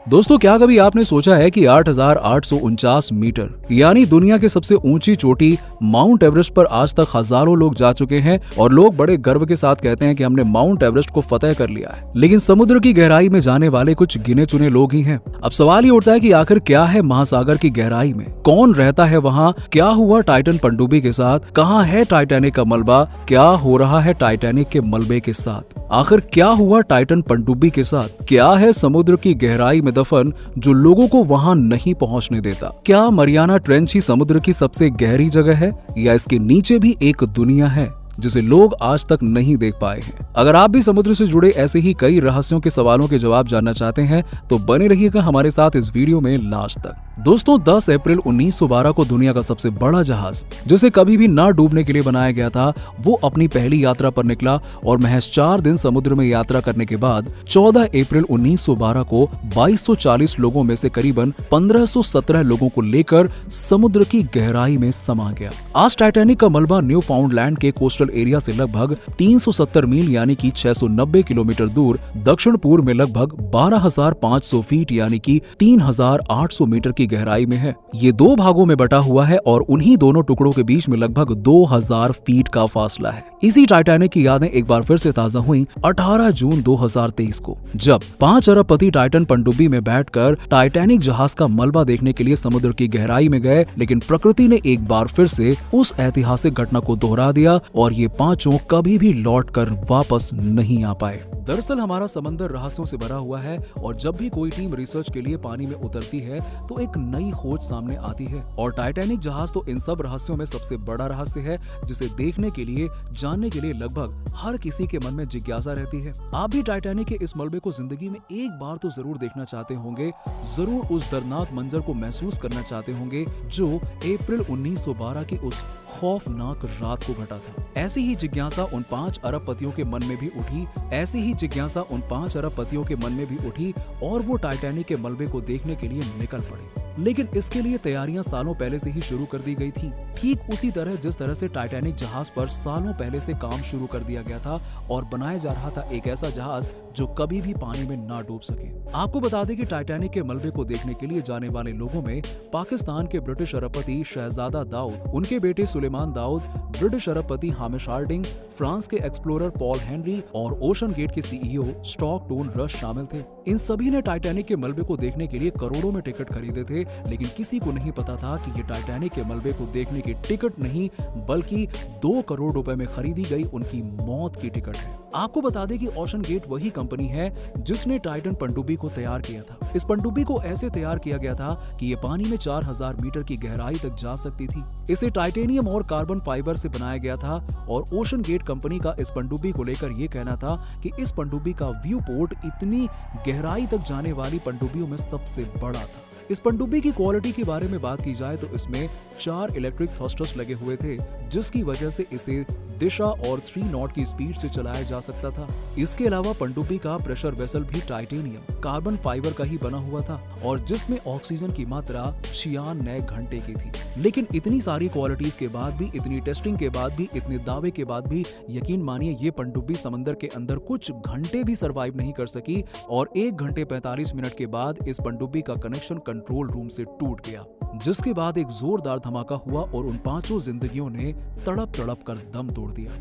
दोस्तों, क्या कभी आपने सोचा है कि 8,849 मीटर यानी दुनिया की सबसे ऊंची चोटी माउंट एवरेस्ट पर आज तक हजारों लोग जा चुके हैं और लोग बड़े गर्व के साथ कहते हैं कि हमने माउंट एवरेस्ट को फतेह कर लिया है, लेकिन समुद्र की गहराई में जाने वाले कुछ गिने चुने लोग ही हैं। अब सवाल ये उठता है कि आखिर क्या है महासागर की गहराई में, कौन रहता है वहाँ, क्या हुआ टाइटन पनडुब्बी के साथ, कहाँ है टाइटैनिक का मलबा, क्या हो रहा है टाइटैनिक के मलबे के साथ, आखिर क्या हुआ टाइटन पनडुब्बी के साथ, क्या है समुद्र की गहराई में दफन जो लोगों को वहां नहीं पहुंचने देता। क्या मरियाना ट्रेंच ही समुद्र की सबसे गहरी जगह है या इसके नीचे भी एक दुनिया है जिसे लोग आज तक नहीं देख पाए हैं। अगर आप भी समुद्र से जुड़े ऐसे ही कई रहस्यों के सवालों के जवाब जानना चाहते हैं तो बने रहिएगा हमारे साथ इस वीडियो में लास्ट तक। दोस्तों, 10 अप्रैल 1912 को दुनिया का सबसे बड़ा जहाज जिसे कभी भी ना डूबने के लिए बनाया गया था वो अपनी पहली यात्रा पर निकला और महज 4 दिन समुद्र में यात्रा करने के बाद 14 अप्रैल 1912 को 2240 लोगों में से करीबन 1517 लोगों को लेकर समुद्र की गहराई में समा गया। आज टाइटैनिक का मलबा न्यू फाउंडलैंड के कोस्टल एरिया से लगभग 370 मील यानी कि 690 किलोमीटर दूर दक्षिण पूर्व में लगभग 12,500 फीट यानी कि 3,800 मीटर की गहराई में है। ये 2 भागों में बटा हुआ है और उन्हीं दोनों टुकड़ों के बीच में लगभग 2000 फीट का फासला है। इसी टाइटैनिक की यादें एक बार फिर से ताजा हुई 18 जून 2023 को, जब 5 अरबपति टाइटन पनडुब्बी में बैठकर टाइटैनिक जहाज का मलबा देखने के लिए समुद्र की गहराई में गए, लेकिन प्रकृति ने एक बार फिर से उस ऐतिहासिक घटना को दोहरा दिया और ये पांचों कभी भी लौटकर वापस नहीं आ पाए। दरअसल हमारा समंदर रहस्यों से भरा हुआ है और जब भी कोई टीम रिसर्च के लिए पानी में उतरती है तो एक नई खोज सामने आती है और टाइटैनिक जहाज तो इन सब रहस्यों में सबसे बड़ा रहस्य है जिसे देखने के लिए, जानने के लिए लगभग हर किसी के मन में जिज्ञासा रहती है। आप भी टाइटैनिक के इस मलबे को जिंदगी में एक बार तो जरूर देखना चाहते होंगे, जरूर उस दर्दनाक मंजर को महसूस करना चाहते होंगे जो अप्रैल 1912 की उस खौफनाक रात को घटा था। ऐसी ही जिज्ञासा उन 5 अरबपतियों के मन में भी उठी, ऐसी ही जिज्ञासा उन 5 अरबपतियों के मन में भी उठी और वो टाइटैनिक के मलबे को देखने के लिए निकल पड़े। लेकिन इसके लिए तैयारियां सालों पहले से ही शुरू कर दी गई थी, ठीक उसी तरह जिस तरह से टाइटैनिक जहाज पर सालों पहले से काम शुरू कर दिया गया था और बनाया जा रहा था एक ऐसा जहाज जो कभी भी पानी में ना डूब सके। आपको बता दें कि टाइटैनिक के मलबे को देखने के लिए जाने वाले लोगों में पाकिस्तान के ब्रिटिश अरबपति शहजादा दाऊद, उनके बेटे सुलेमान दाऊद, ब्रिटिश अरबपति हामिश हार्डिंग, फ्रांस के एक्सप्लोरर पॉल हेनरी और ओशन गेट के सीईओ स्टॉकटोन रश शामिल थे। इन सभी ने टाइटैनिक के मलबे को देखने के लिए करोड़ों में टिकट खरीदे थे, लेकिन किसी को नहीं पता था कि ये टाइटैनिक के मलबे को देखने की टिकट नहीं बल्कि 2 करोड़ रुपए में खरीदी गई उनकी मौत की टिकट है। आपको बता दें कि ओशन गेट वही कंपनी है जिसने टाइटन पनडुब्बी को तैयार किया था। इस पनडुब्बी को ऐसे तैयार किया गया था कि ये पानी में 4000 मीटर की गहराई तक जा सकती थी। इसे टाइटेनियम और कार्बन फाइबर से बनाया गया था और ओशन गेट कंपनी का इस पनडुब्बी को लेकर ये कहना था कि इस पनडुब्बी का व्यू पोर्ट इतनी गहराई तक जाने वाली पनडुब्बियों में सबसे बड़ा था। इस पनडुब्बी की क्वालिटी के बारे में बात की जाए तो इसमें 4 इलेक्ट्रिक थ्रस्टर्स लगे हुए थे जिसकी वजह से इसे दिशा और 3 नॉट की स्पीड से चलाया जा सकता था। इसके अलावा पनडुब्बी का प्रेशर वेसल भी टाइटेनियम कार्बन फाइबर का ही बना हुआ था और जिसमें ऑक्सीजन की मात्रा 96 घंटे की थी। लेकिन इतनी सारी क्वालिटीज के बाद भी, इतनी टेस्टिंग के बाद भी, इतने दावे के बाद भी यकीन मानिए ये पनडुब्बी समंदर के अंदर कुछ घंटे भी सरवाइव नहीं कर सकी और 1 घंटे 45 मिनट के बाद इस पनडुब्बी का कनेक्शन कंट्रोल रूम से टूट गया, जिसके बाद एक जोरदार धमाका हुआ और उन 5 जिंदगियों ने तड़प तड़प कर दम तोड़ दिया।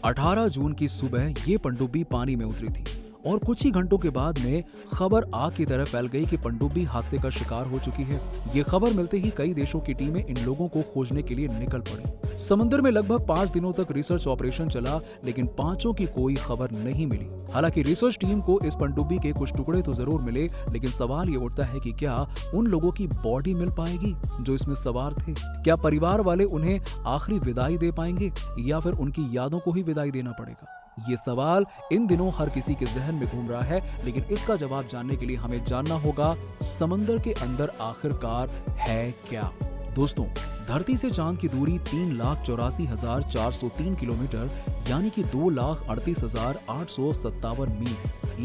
18 जून की सुबह ये पनडुब्बी पानी में उतरी थी और कुछ ही घंटों के बाद में खबर आग की तरह फैल गई कि पनडुब्बी हादसे का शिकार हो चुकी है। ये खबर मिलते ही कई देशों की टीमें इन लोगों को खोजने के लिए निकल पड़ी। समुद्र में लगभग 5 दिनों तक रिसर्च ऑपरेशन चला, लेकिन 5 की कोई खबर नहीं मिली। हालांकि रिसर्च टीम को इस पनडुब्बी के कुछ टुकड़े तो जरूर मिले, लेकिन सवाल ये उठता है कि क्या उन लोगों की बॉडी मिल पाएगी जो इसमें सवार थे? क्या परिवार वाले उन्हें आखिरी विदाई दे पाएंगे या फिर उनकी यादों को ही विदाई देना पड़ेगा? ये सवाल इन दिनों हर किसी के जहन में घूम रहा है, लेकिन इसका जवाब जानने के लिए हमें जानना होगा समंदर के अंदर आखिरकार है क्या। दोस्तों, धरती से चांद की दूरी 3,84,403 किलोमीटर यानी कि 2,38,857 मील,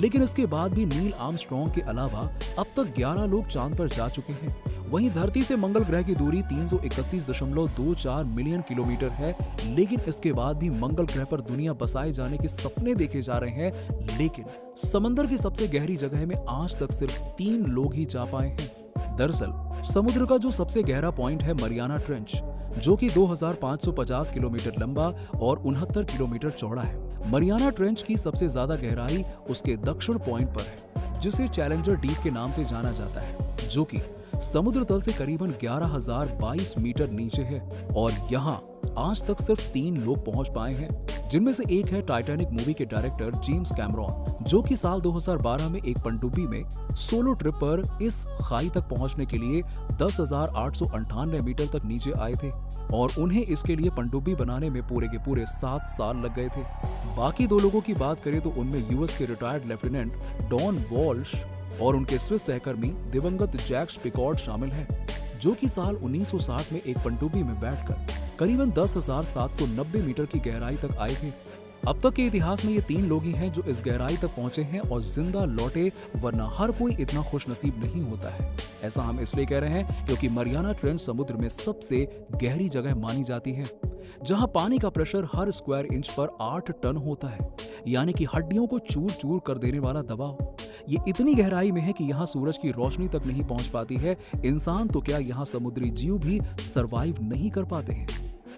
लेकिन इसके बाद भी नील आर्मस्ट्रॉन्ग के अलावा अब तक 11 लोग चांद पर जा चुके हैं। वहीं धरती से मंगल ग्रह की दूरी 331.24 मिलियन किलोमीटर है, लेकिन इसके बाद भी मंगल ग्रह पर दुनिया बसाए जाने के सपने देखे जा रहे हैं। लेकिन समंदर की सबसे गहरी जगह में आज तक सिर्फ 3 लोग ही जा पाए हैं। दरअसल समुद्र का जो सबसे गहरा पॉइंट है मरियाना ट्रेंच, जो कि 2550 किलोमीटर लंबा और 69 किलोमीटर चौड़ा है। मरियाना ट्रेंच की सबसे ज्यादा गहराई उसके दक्षिण पॉइंट पर है, जिसे चैलेंजर डीप के नाम से जाना जाता है, जो कि समुद्र तल से करीबन 11,022 मीटर नीचे है। और यहाँ आज तक सिर्फ 3 लोग पहुंच पाए हैं, जिनमें से एक है टाइटैनिक मूवी के डायरेक्टर जेम्स कैमरॉन, जो कि साल 2012 में एक पनडुब्बी में सोलो ट्रिप पर इस खाई तक पहुंचने के लिए 10,898 मीटर तक नीचे आए थे और उन्हें इसके लिए पनडुब्बी बनाने में पूरे के पूरे 7 साल लग गए थे। बाकी 2 लोगों की बात करें तो उनमें यूएस के रिटायर्ड लेफ्टिनेंट डॉन वॉल्श और उनके स्विस सहकर्मी दिवंगत जैक्स पिकॉर्ड शामिल हैं, जो कि साल 1960 में एक पनडुब्बी में बैठकर करीबन 10,790 मीटर की गहराई तक आए थे। अब तक के इतिहास में ये 3 लोग ही हैं जो इस गहराई तक पहुंचे हैं और जिंदा लौटे, वरना हर कोई इतना खुशनसीब नहीं होता है। ऐसा हम इसलिए कह रहे हैं क्योंकि मरियाना ट्रेंच समुद्र में सबसे गहरी जगह मानी जाती है, जहां पानी का प्रेशर हर स्क्वायर इंच पर 8 टन होता है, यानी कि हड्डियों को चूर चूर कर देने वाला दबाव। ये इतनी गहराई में है कि यहाँ सूरज की रोशनी तक नहीं पहुंच पाती है। इंसान तो क्या, यहाँ समुद्री जीव भी सरवाइव नहीं कर पाते हैं।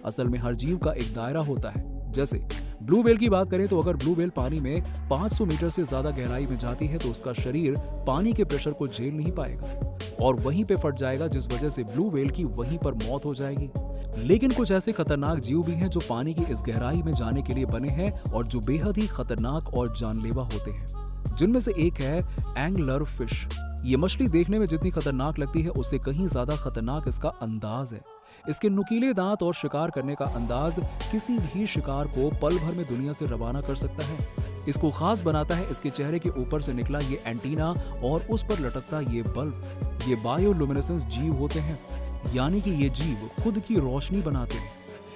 असल में हर जीव का एक दायरा होता है। जैसे ब्लू व्हेल की बात करें तो अगर ब्लू व्हेल पानी में 500 मीटर से ज्यादा गहराई में जाती है तो उसका शरीर पानी के प्रेशर को झेल नहीं पाएगा और वहीं पे फट जाएगा, जिस वजह से ब्लू व्हेल की वहीं पर मौत हो जाएगी। लेकिन कुछ ऐसे खतरनाक जीव भी हैं जो पानी की इस गहराई में जाने के लिए बने हैं और जो बेहद ही खतरनाक और जानलेवा होते हैं, जिनमें से एक है एंगलर फिश। ये मछली देखने में जितनी खतरनाक लगती है उससे कहीं ज्यादा खतरनाक इसका अंदाज है। इसके नुकीले दांत और शिकार करने का अंदाज किसी भी शिकार को पल भर में दुनिया से रवाना कर सकता है। इसको खास बनाता है इसके चेहरे के ऊपर से निकला ये एंटीना और उस पर लटकता ये बल्ब। ये बायोलुमिनेसेंस जीव होते हैं, यानी कि ये जीव खुद की रोशनी बनाते हैं।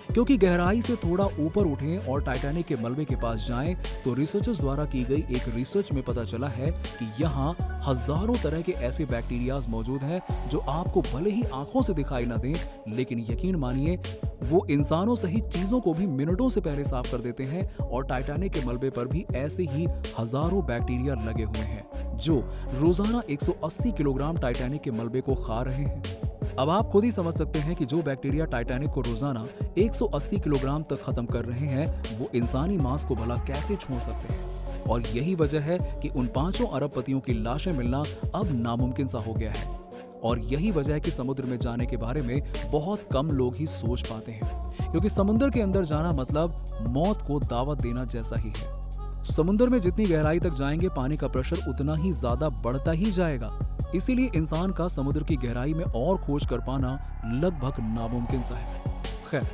क्योंकि गहराई से थोड़ा ऊपर उठें और टाइटैनिक के मलबे के पास जाएं तो रिसर्चर्स द्वारा की गई एक रिसर्च में पता चला है कि यहाँ हजारों तरह के ऐसे बैक्टीरियाज मौजूद हैं जो आपको भले ही आंखों से दिखाई न दें, लेकिन यकीन मानिए वो इंसानों सहित चीजों को भी मिनटों से पहले साफ कर देते हैं। और टाइटैनिक के मलबे पर भी ऐसे ही हजारों बैक्टीरिया लगे हुए हैं जो रोजाना 180 किलोग्राम टाइटैनिक के मलबे को खा रहे हैं। अब आप खुद ही समझ सकते हैं कि जो बैक्टीरिया टाइटैनिक को रोजाना 180 किलोग्राम तक खत्म कर रहे हैं वो इंसानी मांस को भला कैसे छोड़ सकते हैं। और यही वजह है कि उन 5 अरबपतियों की लाशें मिलना अब नामुमकिन सा हो गया है। और यही वजह है कि समुद्र में जाने के बारे में बहुत कम लोग ही सोच पाते हैं, क्योंकि समुद्र के अंदर जाना मतलब मौत को दावत देना जैसा ही है। समुद्र में जितनी गहराई तक जाएंगे पानी का प्रेशर उतना ही ज्यादा बढ़ता ही जाएगा। इसीलिए इंसान का समुद्र की गहराई में और खोज कर पाना लगभग नामुमकिन सा है। खैर,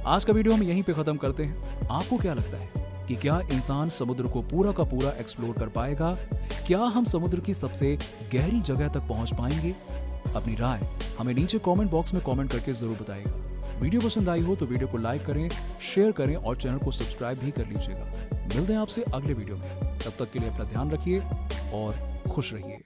आज का वीडियो हम यहीं पे खत्म करते हैं। आपको क्या लगता है कि क्या इंसान समुद्र को पूरा का पूरा एक्सप्लोर कर पाएगा? क्या हम समुद्र की सबसे गहरी जगह तक पहुंच पाएंगे? अपनी राय हमें नीचे कमेंट बॉक्स में कमेंट करके जरूर बताइएगा। वीडियो पसंद आई हो तो वीडियो को लाइक करें, शेयर करें और चैनल को सब्सक्राइब भी कर लीजिएगा। मिलते हैं आपसे अगले वीडियो में। तब तक के लिए अपना ध्यान रखिए और खुश रहिए।